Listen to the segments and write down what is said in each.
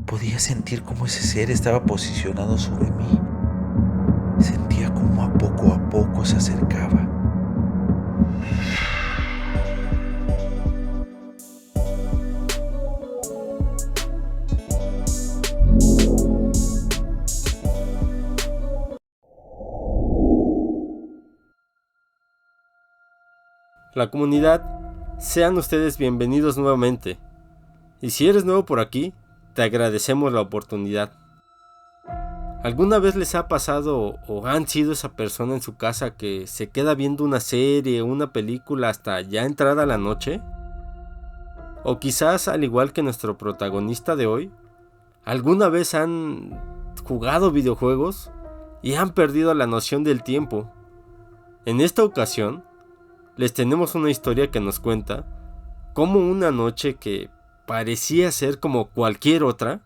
Podía sentir cómo ese ser estaba posicionado sobre mí. Sentía cómo a poco se acercaba. La comunidad, sean ustedes bienvenidos nuevamente. Y si eres nuevo por aquí, te agradecemos la oportunidad. ¿Alguna vez les ha pasado o han sido esa persona en su casa que se queda viendo una serie o una película hasta ya entrada la noche? O quizás, al igual que nuestro protagonista de hoy, ¿alguna vez han jugado videojuegos y han perdido la noción del tiempo? En esta ocasión, les tenemos una historia que nos cuenta cómo una noche que parecía ser como cualquier otra,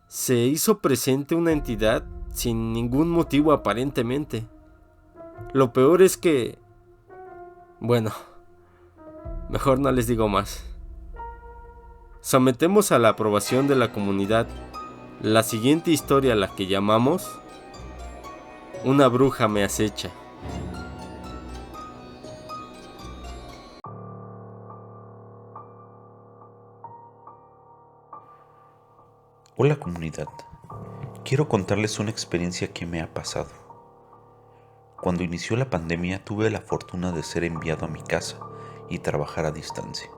se hizo presente una entidad sin ningún motivo aparentemente. Lo peor es que... Bueno, mejor no les digo más. Sometemos a la aprobación de la comunidad la siguiente historia, a la que llamamos Una bruja me acecha. Hola comunidad, quiero contarles una experiencia que me ha pasado. Cuando inició la pandemia tuve la fortuna de ser enviado a mi casa y trabajar a distancia.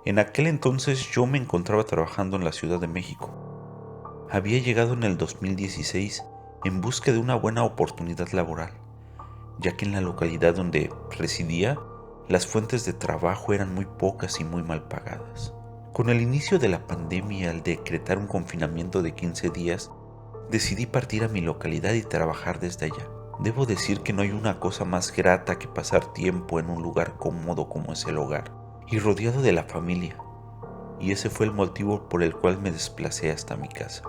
En aquel entonces yo me encontraba trabajando en la Ciudad de México. Había llegado en el 2016 en busca de una buena oportunidad laboral, ya que en la localidad donde residía las fuentes de trabajo eran muy pocas y muy mal pagadas. Con el inicio de la pandemia, al decretar un confinamiento de 15 días, decidí partir a mi localidad y trabajar desde allá. Debo decir que no hay una cosa más grata que pasar tiempo en un lugar cómodo como es el hogar y rodeado de la familia, y ese fue el motivo por el cual me desplacé hasta mi casa.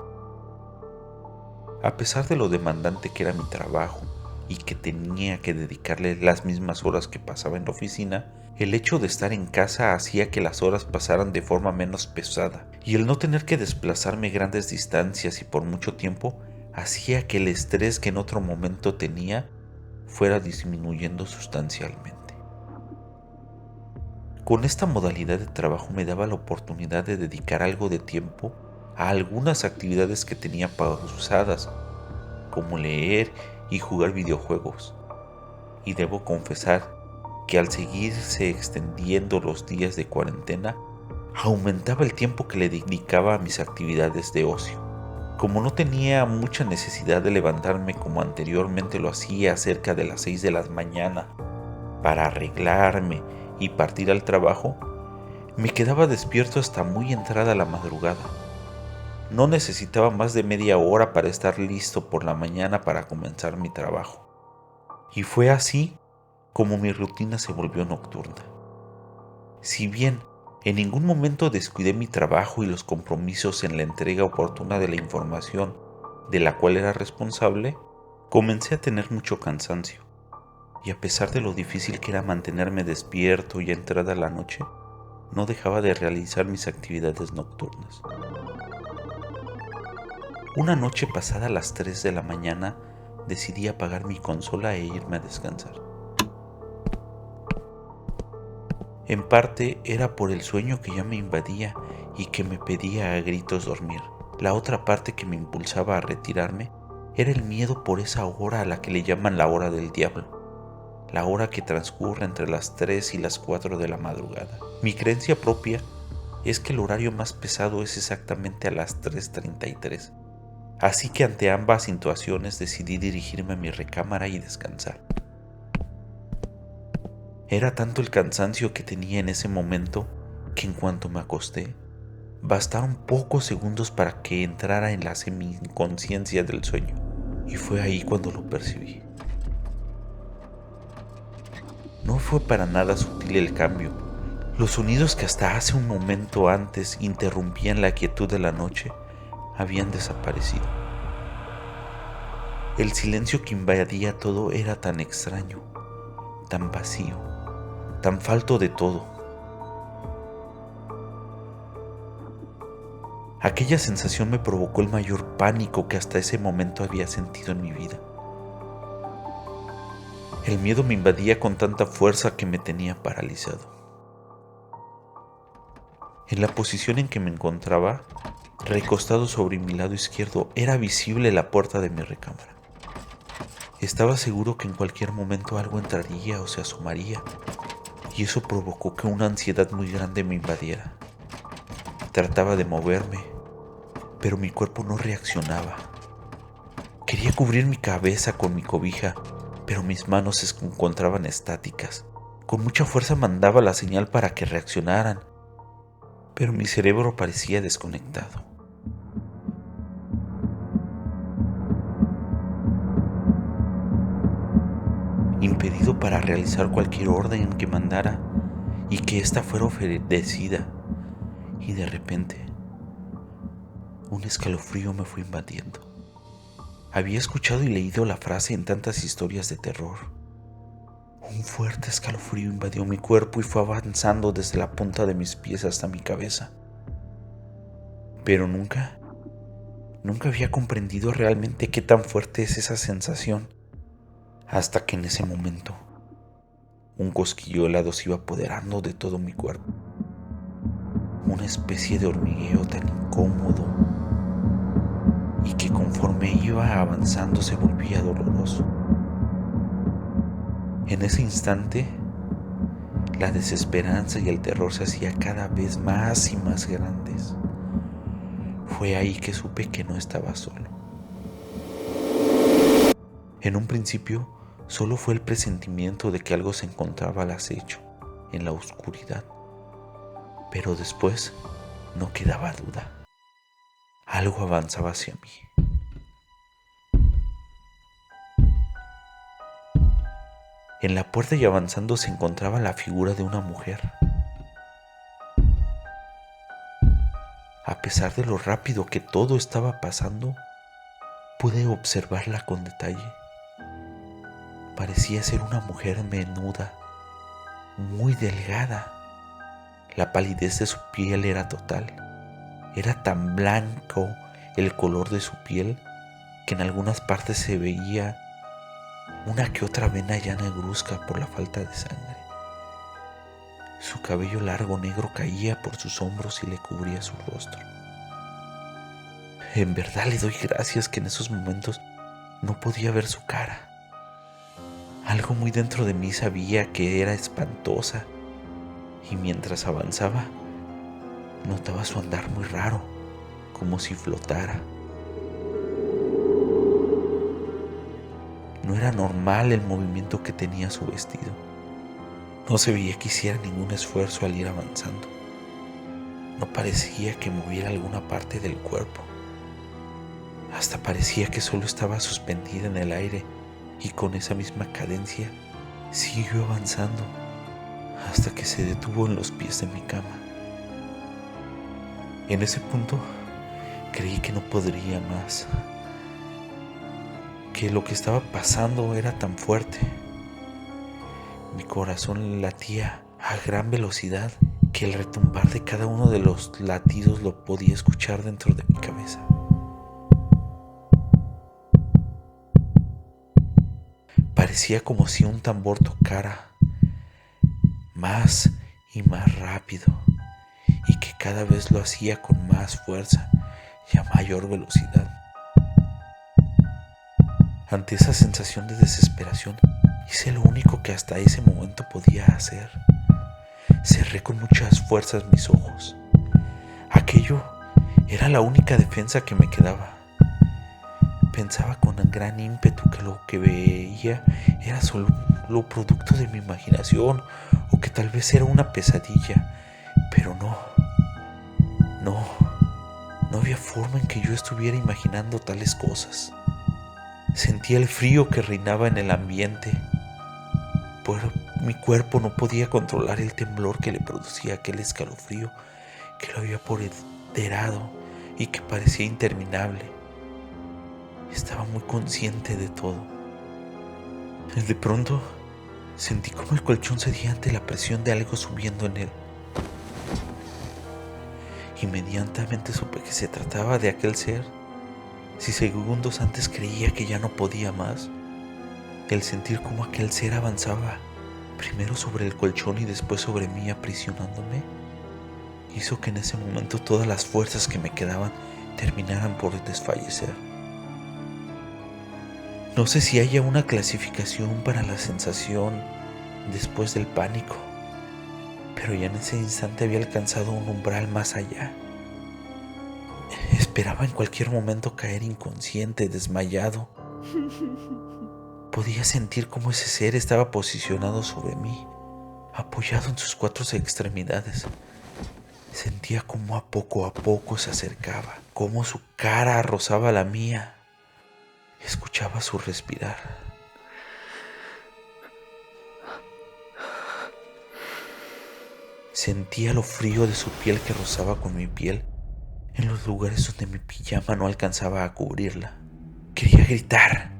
A pesar de lo demandante que era mi trabajo y que tenía que dedicarle las mismas horas que pasaba en la oficina, el hecho de estar en casa hacía que las horas pasaran de forma menos pesada, y el no tener que desplazarme grandes distancias y por mucho tiempo hacía que el estrés que en otro momento tenía fuera disminuyendo sustancialmente. Con esta modalidad de trabajo me daba la oportunidad de dedicar algo de tiempo a algunas actividades que tenía pausadas, como leer y jugar videojuegos. Y debo confesar que al seguirse extendiendo los días de cuarentena, aumentaba el tiempo que le dedicaba a mis actividades de ocio. Como no tenía mucha necesidad de levantarme como anteriormente lo hacía cerca de las 6 de la mañana para arreglarme y partir al trabajo, me quedaba despierto hasta muy entrada la madrugada. No necesitaba más de media hora para estar listo por la mañana para comenzar mi trabajo. Y fue así como mi rutina se volvió nocturna. Si bien en ningún momento descuidé mi trabajo y los compromisos en la entrega oportuna de la información de la cual era responsable, comencé a tener mucho cansancio. Y a pesar de lo difícil que era mantenerme despierto y entrada la noche, no dejaba de realizar mis actividades nocturnas. Una noche pasada las 3 de la mañana, decidí apagar mi consola e irme a descansar. En parte era por el sueño que ya me invadía y que me pedía a gritos dormir. La otra parte que me impulsaba a retirarme era el miedo por esa hora a la que le llaman la hora del diablo, la hora que transcurre entre las 3 y las 4 de la madrugada. Mi creencia propia es que el horario más pesado es exactamente a las 3:33. Así que ante ambas situaciones decidí dirigirme a mi recámara y descansar. Era tanto el cansancio que tenía en ese momento que en cuanto me acosté, bastaron pocos segundos para que entrara en la semi-inconsciencia del sueño, y fue ahí cuando lo percibí. No fue para nada sutil el cambio. Los sonidos que hasta hace un momento antes interrumpían la quietud de la noche habían desaparecido. El silencio que invadía todo era tan extraño, tan vacío, tan falto de todo. Aquella sensación me provocó el mayor pánico que hasta ese momento había sentido en mi vida. El miedo me invadía con tanta fuerza que me tenía paralizado. En la posición en que me encontraba, recostado sobre mi lado izquierdo, era visible la puerta de mi recámara. Estaba seguro que en cualquier momento algo entraría o se asomaría, y eso provocó que una ansiedad muy grande me invadiera. Trataba de moverme, pero mi cuerpo no reaccionaba. Quería cubrir mi cabeza con mi cobija, pero mis manos se encontraban estáticas. Con mucha fuerza mandaba la señal para que reaccionaran, pero mi cerebro parecía desconectado. Impedido para realizar cualquier orden que mandara y que ésta fuera obedecida, y de repente un escalofrío me fue invadiendo. Había escuchado y leído la frase en tantas historias de terror. Un fuerte escalofrío invadió mi cuerpo y fue avanzando desde la punta de mis pies hasta mi cabeza. Pero nunca había comprendido realmente qué tan fuerte es esa sensación, hasta que en ese momento un cosquillo helado se iba apoderando de todo mi cuerpo. Una especie de hormigueo tan incómodo y que conforme iba avanzando se volvía doloroso. En ese instante, la desesperanza y el terror se hacían cada vez más y más grandes. Fue ahí que supe que no estaba solo. En un principio, solo fue el presentimiento de que algo se encontraba al acecho, en la oscuridad. Pero después, no quedaba duda. Algo avanzaba hacia mí. En la puerta y avanzando se encontraba la figura de una mujer. A pesar de lo rápido que todo estaba pasando, pude observarla con detalle. Parecía ser una mujer menuda, muy delgada. La palidez de su piel era total. Era tan blanco el color de su piel que en algunas partes se veía una que otra vena ya negruzca por la falta de sangre. Su cabello largo negro caía por sus hombros y le cubría su rostro. En verdad le doy gracias que en esos momentos no podía ver su cara. Algo muy dentro de mí sabía que era espantosa, y mientras avanzaba, notaba su andar muy raro, como si flotara. No era normal el movimiento que tenía su vestido. No se veía que hiciera ningún esfuerzo al ir avanzando. No parecía que moviera alguna parte del cuerpo. Hasta parecía que solo estaba suspendida en el aire y con esa misma cadencia siguió avanzando hasta que se detuvo en los pies de mi cama. En ese punto creí que no podría más, que lo que estaba pasando era tan fuerte. Mi corazón latía a gran velocidad que el retumbar de cada uno de los latidos lo podía escuchar dentro de mi cabeza. Parecía como si un tambor tocara más y más rápido, y que cada vez lo hacía con más fuerza y a mayor velocidad. Ante esa sensación de desesperación, hice lo único que hasta ese momento podía hacer. Cerré con muchas fuerzas mis ojos. Aquello era la única defensa que me quedaba. Pensaba con gran ímpetu que lo que veía era solo producto de mi imaginación o que tal vez era una pesadilla, pero no había forma en que yo estuviera imaginando tales cosas. Sentía el frío que reinaba en el ambiente, pero mi cuerpo no podía controlar el temblor que le producía aquel escalofrío que lo había apoderado y que parecía interminable. Estaba muy consciente de todo. De pronto, sentí como el colchón cedía ante la presión de algo subiendo en él. Inmediatamente supe que se trataba de aquel ser. Si segundos antes creía que ya no podía más, el sentir cómo aquel ser avanzaba, primero sobre el colchón y después sobre mí aprisionándome, hizo que en ese momento todas las fuerzas que me quedaban terminaran por desfallecer. No sé si haya una clasificación para la sensación después del pánico, pero ya en ese instante había alcanzado un umbral más allá. Esperaba en cualquier momento caer inconsciente, desmayado. Podía sentir cómo ese ser estaba posicionado sobre mí, apoyado en sus 4 extremidades. Sentía cómo a poco se acercaba, cómo su cara rozaba la mía. Escuchaba su respirar. Sentía lo frío de su piel que rozaba con mi piel en los lugares donde mi pijama no alcanzaba a cubrirla. Quería gritar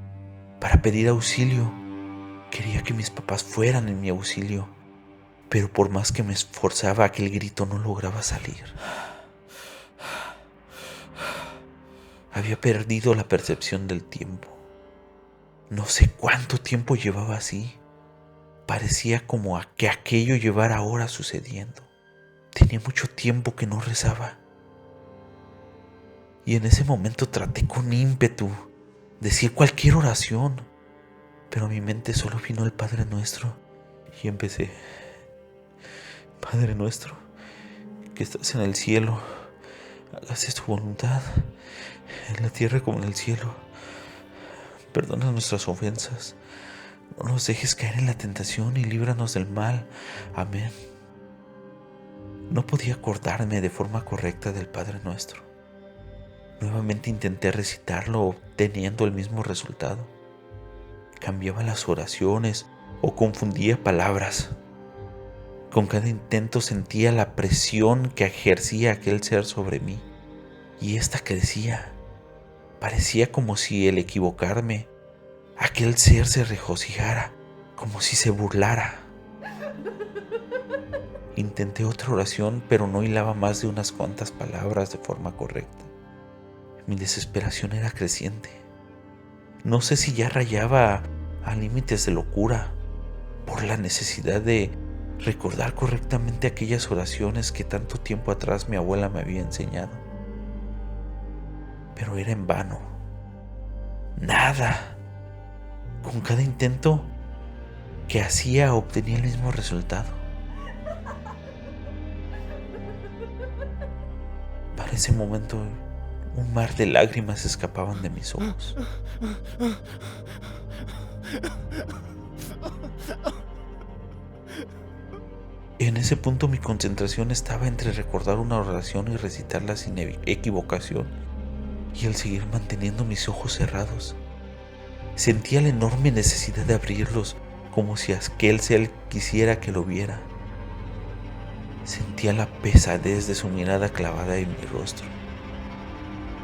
para pedir auxilio. Quería que mis papás fueran en mi auxilio, pero por más que me esforzaba, aquel grito no lograba salir. Había perdido la percepción del tiempo. No sé cuánto tiempo llevaba así. Parecía como que aquello llevara horas sucediendo. Tenía mucho tiempo que no rezaba. Y en ese momento traté con ímpetu decir cualquier oración, pero a mi mente solo vino el Padre Nuestro y empecé: Padre nuestro, que estás en el cielo, hágase tu voluntad, en la tierra como en el cielo. Perdona nuestras ofensas, no nos dejes caer en la tentación y líbranos del mal. Amén. No podía acordarme de forma correcta del Padre Nuestro. Nuevamente intenté recitarlo, obteniendo el mismo resultado. Cambiaba las oraciones o confundía palabras. Con cada intento sentía la presión que ejercía aquel ser sobre mí, y esta crecía. Parecía como si al equivocarme, aquel ser se regocijara, como si se burlara. Intenté otra oración, pero no hilaba más de unas cuantas palabras de forma correcta. Mi desesperación era creciente. No sé si ya rayaba a límites de locura por la necesidad de recordar correctamente aquellas oraciones que tanto tiempo atrás mi abuela me había enseñado. Pero era en vano. Nada. Con cada intento que hacía obtenía el mismo resultado. Para ese momento, un mar de lágrimas escapaban de mis ojos. En ese punto mi concentración estaba entre recordar una oración y recitarla sin equivocación, y el seguir manteniendo mis ojos cerrados. Sentía la enorme necesidad de abrirlos, como si aquel ser quisiera que lo viera. Sentía la pesadez de su mirada clavada en mi rostro.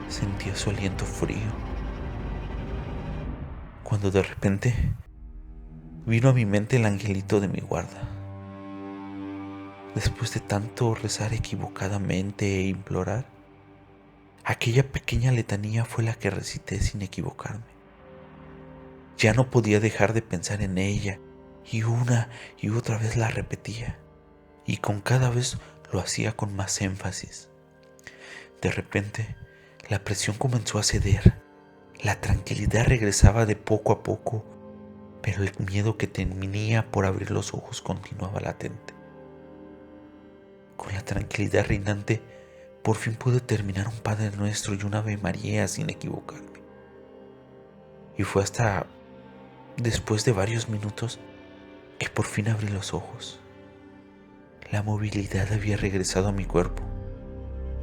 Sentía su aliento frío. Cuando de repente vino a mi mente el angelito de mi guarda. Después de tanto rezar equivocadamente e implorar, aquella pequeña letanía fue la que recité sin equivocarme. Ya no podía dejar de pensar en ella, y una y otra vez la repetía, y con cada vez lo hacía con más énfasis. De repente, la presión comenzó a ceder, la tranquilidad regresaba de poco a poco, pero el miedo que tenía por abrir los ojos continuaba latente. Con la tranquilidad reinante, por fin pude terminar un Padre Nuestro y una Ave María sin equivocarme. Y fue hasta después de varios minutos que por fin abrí los ojos. La movilidad había regresado a mi cuerpo.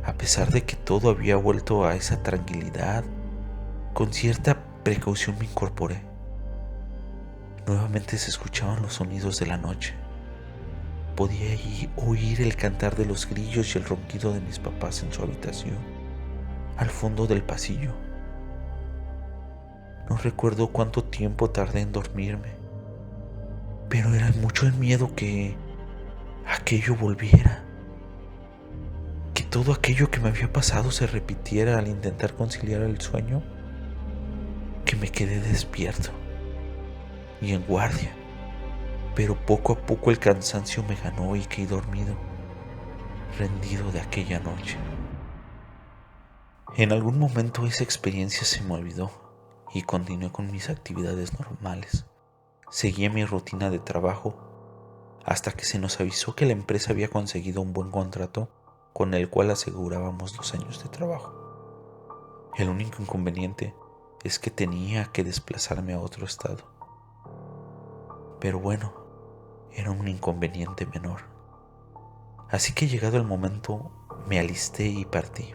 A pesar de que todo había vuelto a esa tranquilidad, con cierta precaución me incorporé. Nuevamente se escuchaban los sonidos de la noche. Podía oír el cantar de los grillos y el ronquido de mis papás en su habitación, al fondo del pasillo. No recuerdo cuánto tiempo tardé en dormirme, pero era mucho el miedo que aquello volviera, que todo aquello que me había pasado se repitiera al intentar conciliar el sueño, que me quedé despierto y en guardia, pero poco a poco el cansancio me ganó y caí dormido, rendido de aquella noche. En algún momento esa experiencia se me olvidó y continué con mis actividades normales. Seguí mi rutina de trabajo hasta que se nos avisó que la empresa había conseguido un buen contrato con el cual asegurábamos 2 años de trabajo. El único inconveniente es que tenía que desplazarme a otro estado. Pero bueno, era un inconveniente menor. Así que llegado el momento, me alisté y partí.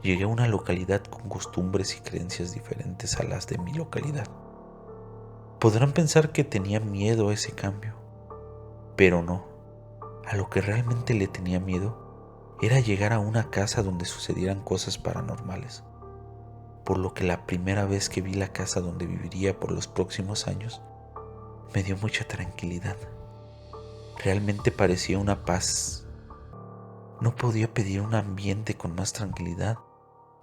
Llegué a una localidad con costumbres y creencias diferentes a las de mi localidad. Podrán pensar que tenía miedo a ese cambio, pero no. A lo que realmente le tenía miedo era llegar a una casa donde sucedieran cosas paranormales, por lo que la primera vez que vi la casa donde viviría por los próximos años, me dio mucha tranquilidad. Realmente parecía una paz. No podía pedir un ambiente con más tranquilidad,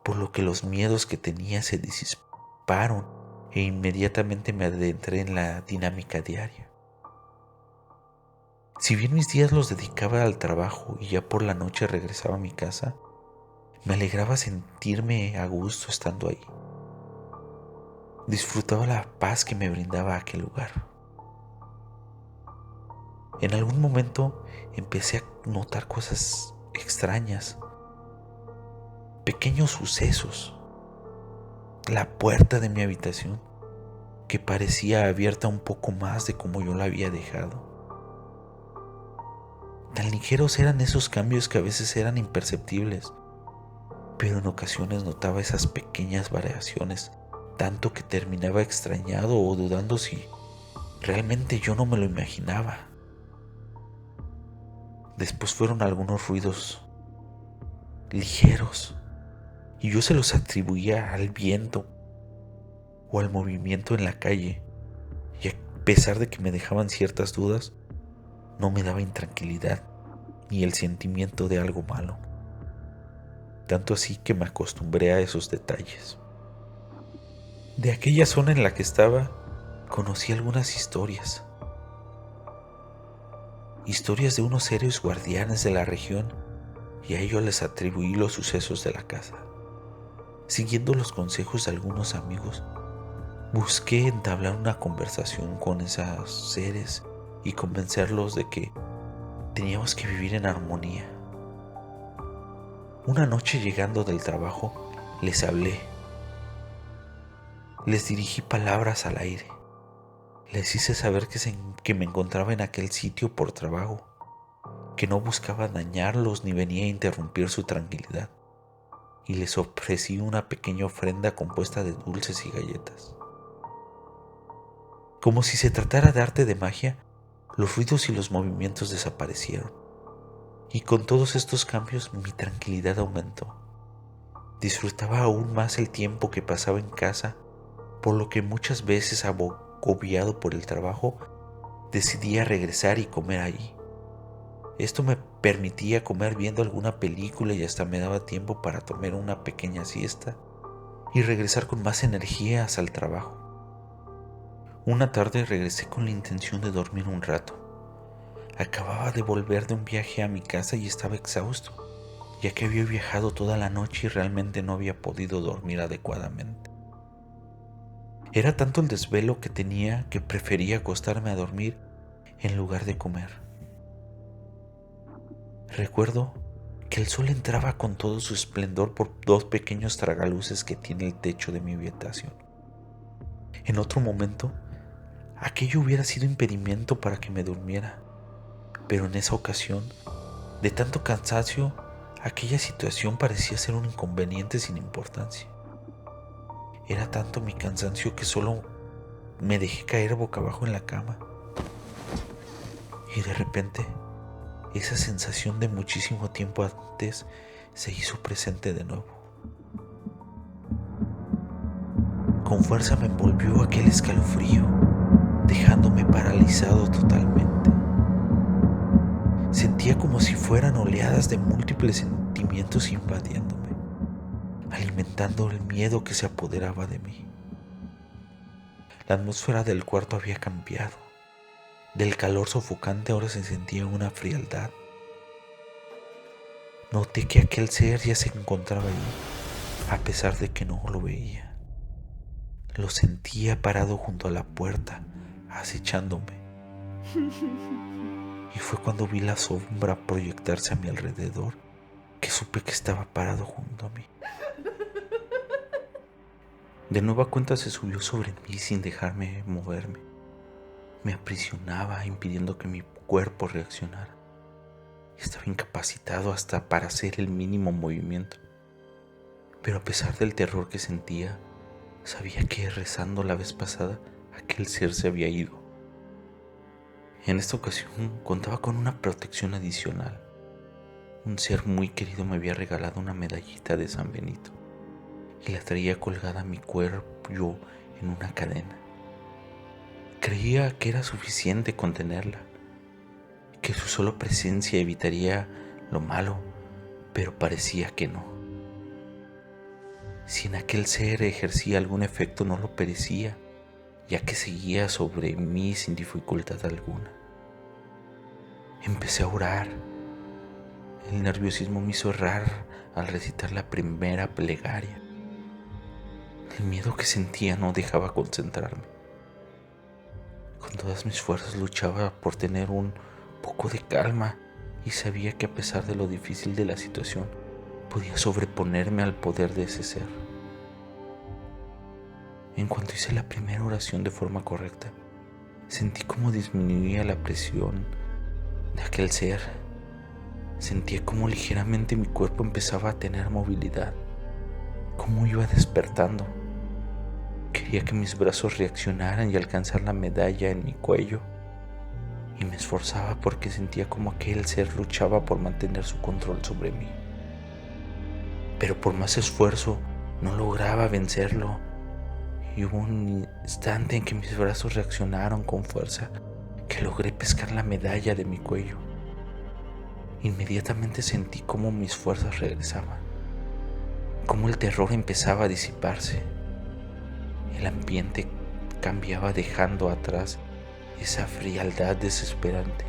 por lo que los miedos que tenía se disiparon e inmediatamente me adentré en la dinámica diaria. Si bien mis días los dedicaba al trabajo y ya por la noche regresaba a mi casa, me alegraba sentirme a gusto estando ahí. Disfrutaba la paz que me brindaba aquel lugar. En algún momento empecé a notar cosas extrañas, pequeños sucesos. La puerta de mi habitación, que parecía abierta un poco más de como yo la había dejado. Tan ligeros eran esos cambios que a veces eran imperceptibles, pero en ocasiones notaba esas pequeñas variaciones, tanto que terminaba extrañado o dudando si realmente yo no me lo imaginaba. Después fueron algunos ruidos ligeros y yo se los atribuía al viento o al movimiento en la calle, y a pesar de que me dejaban ciertas dudas, no me daba intranquilidad ni el sentimiento de algo malo. Tanto así que me acostumbré a esos detalles. De aquella zona en la que estaba, conocí algunas historias de unos héroes guardianes de la región, y a ellos les atribuí los sucesos de la casa. Siguiendo los consejos de algunos amigos, busqué entablar una conversación con esos seres y convencerlos de que teníamos que vivir en armonía. Una noche llegando del trabajo, les hablé. Les dirigí palabras al aire. Les hice saber que me encontraba en aquel sitio por trabajo, que no buscaba dañarlos ni venía a interrumpir su tranquilidad, y les ofrecí una pequeña ofrenda compuesta de dulces y galletas. Como si se tratara de arte de magia, los ruidos y los movimientos desaparecieron, y con todos estos cambios mi tranquilidad aumentó. Disfrutaba aún más el tiempo que pasaba en casa, por lo que muchas veces, agobiado por el trabajo, decidía regresar y comer allí. Esto me permitía comer viendo alguna película y hasta me daba tiempo para tomar una pequeña siesta y regresar con más energías al trabajo. Una tarde regresé con la intención de dormir un rato. Acababa de volver de un viaje a mi casa y estaba exhausto, ya que había viajado toda la noche y realmente no había podido dormir adecuadamente. Era tanto el desvelo que tenía que prefería acostarme a dormir en lugar de comer. Recuerdo que el sol entraba con todo su esplendor por 2 pequeños tragaluces que tiene el techo de mi habitación. En otro momento, aquello hubiera sido impedimento para que me durmiera, pero en esa ocasión, de tanto cansancio, aquella situación parecía ser un inconveniente sin importancia. Era tanto mi cansancio que solo me dejé caer boca abajo en la cama. Y de repente, esa sensación de muchísimo tiempo antes se hizo presente de nuevo. Con fuerza me envolvió aquel escalofrío, dejándome paralizado totalmente. Sentí Sentía como si fueran oleadas de múltiples sentimientos invadiéndome, alimentando el miedo que se apoderaba de mí. La atmósfera del cuarto había cambiado. Del calor sofocante ahora se sentía una frialdad. Noté que aquel ser ya se encontraba ahí, a pesar de que no lo veía. Lo sentía parado junto a la puerta, acechándome. Y fue cuando vi la sombra proyectarse a mi alrededor que supe que estaba parado junto a mí. De nueva cuenta se subió sobre mí sin dejarme moverme. Me aprisionaba, impidiendo que mi cuerpo reaccionara. Estaba incapacitado hasta para hacer el mínimo movimiento. Pero a pesar del terror que sentía, sabía que rezando la vez pasada, aquel ser se había ido. En esta ocasión contaba con una protección adicional. Un ser muy querido me había regalado una medallita de San Benito y la traía colgada a mi cuello en una cadena. Creía que era suficiente con tenerla, que su sola presencia evitaría lo malo, pero parecía que no. Si en aquel ser ejercía algún efecto, no lo perecía, ya que seguía sobre mí sin dificultad alguna. Empecé a orar. El nerviosismo me hizo errar al recitar la primera plegaria. El miedo que sentía no dejaba concentrarme. Con todas mis fuerzas luchaba por tener un poco de calma y sabía que a pesar de lo difícil de la situación, podía sobreponerme al poder de ese ser. En cuanto hice la primera oración de forma correcta, sentí cómo disminuía la presión de aquel ser. Sentía cómo ligeramente mi cuerpo empezaba a tener movilidad, cómo iba despertando. Quería que mis brazos reaccionaran y alcanzar la medalla en mi cuello, y me esforzaba porque sentía como aquel ser luchaba por mantener su control sobre mí. Pero por más esfuerzo no lograba vencerlo, y hubo un instante en que mis brazos reaccionaron con fuerza, que logré pescar la medalla de mi cuello. Inmediatamente sentí cómo mis fuerzas regresaban, cómo el terror empezaba a disiparse. El ambiente cambiaba dejando atrás esa frialdad desesperante,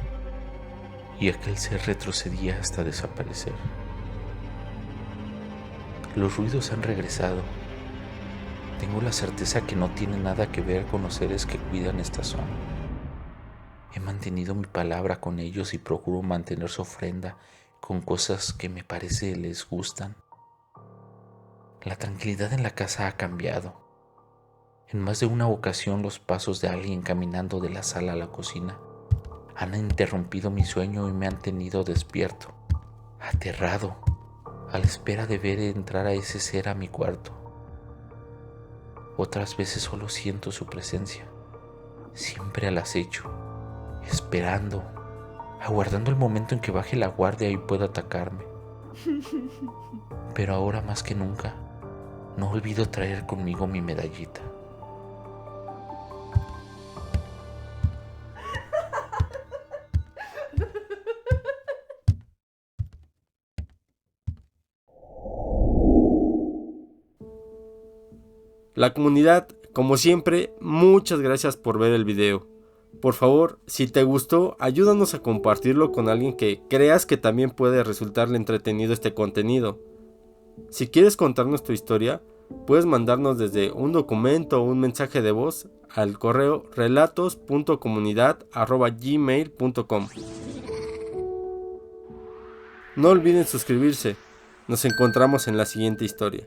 y aquel ser retrocedía hasta desaparecer. Los ruidos han regresado. Tengo la certeza que no tiene nada que ver con los seres que cuidan esta zona. He mantenido mi palabra con ellos y procuro mantener su ofrenda con cosas que me parece les gustan. La tranquilidad en la casa ha cambiado. En más de una ocasión los pasos de alguien caminando de la sala a la cocina han interrumpido mi sueño y me han tenido despierto, aterrado, a la espera de ver entrar a ese ser a mi cuarto. Otras veces solo siento su presencia, siempre al acecho, esperando, aguardando el momento en que baje la guardia y pueda atacarme. Pero ahora más que nunca, no olvido traer conmigo mi medallita. La comunidad, como siempre, muchas gracias por ver el video. Por favor, si te gustó, ayúdanos a compartirlo con alguien que creas que también puede resultarle entretenido este contenido. Si quieres contarnos tu historia, puedes mandarnos desde un documento o un mensaje de voz al correo relatos.comunidad@gmail.com. No olviden suscribirse. Nos encontramos en la siguiente historia.